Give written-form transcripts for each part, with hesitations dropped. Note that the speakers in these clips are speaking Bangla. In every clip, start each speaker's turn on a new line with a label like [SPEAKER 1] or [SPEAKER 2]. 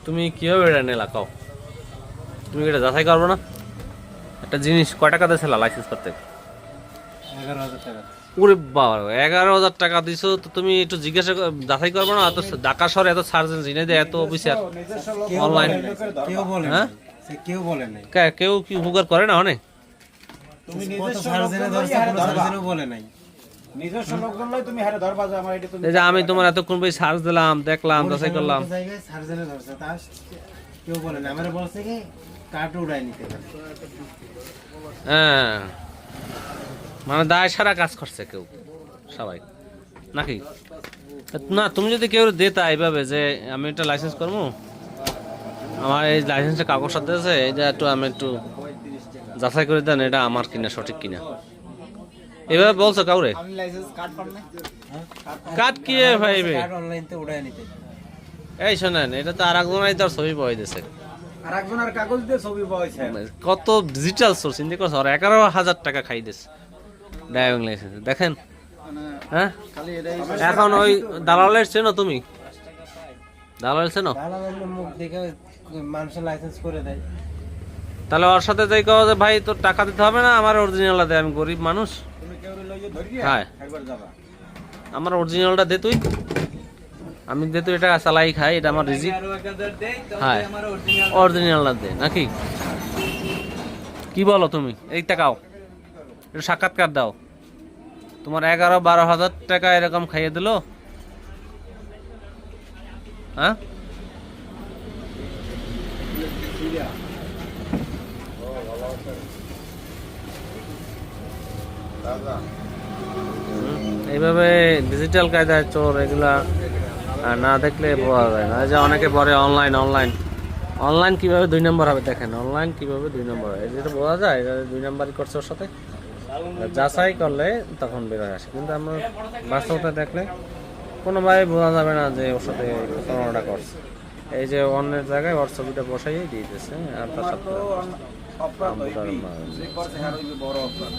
[SPEAKER 1] তুমি কিভাবে এটা নিলা কও? তুমি এটা যাচাই করবো না? একটা জিনিস কয় টাকা দিয়েছিল লাইসেন্স করতে?
[SPEAKER 2] 11,000 টাকা।
[SPEAKER 1] ওরে বাবা, 11,000 টাকা দিছো তো তুমি একটু জিজ্ঞাসা যাচাই করবো না? এত ঢাকা শহরে এত সার্জন জিনে দেয়, এত অফিসার অনলাইন,
[SPEAKER 2] কেউ বলে
[SPEAKER 1] হ্যাঁ?
[SPEAKER 2] নাই, সে কেউ বলে নাই।
[SPEAKER 1] কেউ কি উপকার করে না অনেক?
[SPEAKER 3] তুমি
[SPEAKER 2] কত
[SPEAKER 3] নিজস্ব
[SPEAKER 2] সার্জেনে ধরছে, কোনো সার্জেনও বলে নাই।
[SPEAKER 3] নিজস্ব লোকজন লই তুমি হারে ধরবা যে আমার এটা তুমি
[SPEAKER 1] এই যে আমি তোমার এতক্ষণ ভাই সার্চ দিলাম, দেখলাম, যাচাই করলাম।
[SPEAKER 2] কোনো জায়গায় সার্জেনে ধরছে, তা কেউ বলে না। আমার বলছে কি কার্ড উড়াই নিতে পারে।
[SPEAKER 1] হ্যাঁ, মানে দায় সারা কাজ করছে কেউ, সবাই নাকি? না, তুমি যদি কেউ দেতা এইভাবে যে আমি একটা লাইসেন্স করবো, আমার এই লাইসেন্সের কাগজ সাথে আছে, এটা একটু আমি একটু যাচাই করে দেন এটা আমার কিনা, সঠিক কিনা, এভাবে বলছো কাউরে?
[SPEAKER 3] আমি লাইসেন্স কার্ড পাম না।
[SPEAKER 1] কাট কি ভাইবে?
[SPEAKER 2] কার্ড অনলাইন তে উড়াই নিতে।
[SPEAKER 1] এই শোনেন, এটা তো আর একজনই তার ছবি পাই দিছে,
[SPEAKER 3] আর একজনের কাগজ দিয়ে ছবি পাওয়াইছে।
[SPEAKER 1] কত ডিজিটাল সোর্স, চিন্তা করছো? আর 11,000 টাকা খাই দিছে ড্রাইভিং লাইসেন্স, দেখেন। হ্যাঁ,
[SPEAKER 3] খালি এটাই
[SPEAKER 1] এখন ওই দালালের চেনো তুমি? দালাল চেনো?
[SPEAKER 2] দালালের মুখ দেখে মানুষের লাইসেন্স করে দেয়।
[SPEAKER 1] তাহলে ওর সাথে যাই কও যে ভাই তোর টাকা দিতে হবে না, আমার অরিজিনালটা দে, আমি গরিব মানুষ।
[SPEAKER 3] তুমি কেউ লইয়ে ধরিয়ে
[SPEAKER 1] হ্যাঁ,
[SPEAKER 3] একবার যাবা।
[SPEAKER 1] আমার অরিজিনালটা দে তুই, আমি দে তুই, এটা চালাই খাই, এটা আমার রিজিক। হ্যাঁ, অরিজিনালটা দে নাকি? কি বলো তুমি? এই টাকাও একটু সাক্ষাৎকার দাও। তোমার 11-12 হাজার টাকা এরকম খাইয়ে দিল, হ্যাঁ? এইভাবে ডিজিটাল কায়দায় চোর এগুলা না দেখলে বোঝা যায় না। যে অনেকে বলে অনলাইন অনলাইন অনলাইন কিভাবে 2 নম্বর হবে, দেখেন অনলাইন কিভাবে 2 নম্বর হয়, এটা বোঝা যায়। এটা 2 নম্বরই করছে ওর সাথে, যাচাই করলে তখন বের হয়ে আসে। কিন্তু আমরা বাস্তবতা দেখলে কোনোভাবে বোঝা যাবে না যে ওর সাথে প্রতারণাটা করছে। এই যে অন্যের জায়গায় ওর ছবিটা বসাইয়ে দিয়ে দিচ্ছে, আর তার সাথে
[SPEAKER 3] অপরাধ হইবি। যে করছে হার হইবে বড় অপরাধ।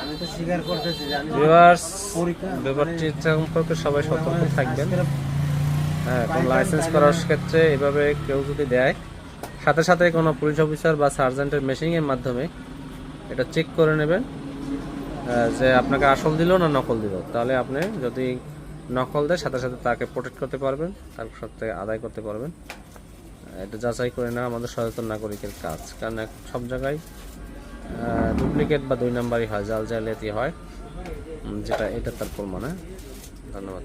[SPEAKER 2] আমি তো স্বীকার করতেছি যে আমি
[SPEAKER 1] ভিউয়ার্স,
[SPEAKER 2] পরীক্ষা
[SPEAKER 1] ব্যাপারটি সম্পর্কে সবাই সতর্ক থাকবেন। হ্যাঁ, কোন লাইসেন্স করার ক্ষেত্রে এভাবে কেউ যদি দেয়, সাথে সাথে কোনো পুলিশ অফিসার বা সার্জেন্টের মেশিংয়ের মাধ্যমে এটা চেক করে নেবেন যে আপনাকে আসল দিল না নকল দিল। তাহলে আপনি যদি নকল দেয়, সাথে সাথে তাকে প্রোটেক্ট করতে পারবেন, তার সাথে আদায় করতে পারবেন। এটা যাচাই করে নেওয়া আমাদের সচেতন নাগরিকের কাজ। কারণ সব জায়গায় ডুপ্লিকেট বা 2 নম্বরই হয়, জাল জালিয়াতি হয়, যেটা এটা তার প্রমাণ। ধন্যবাদ।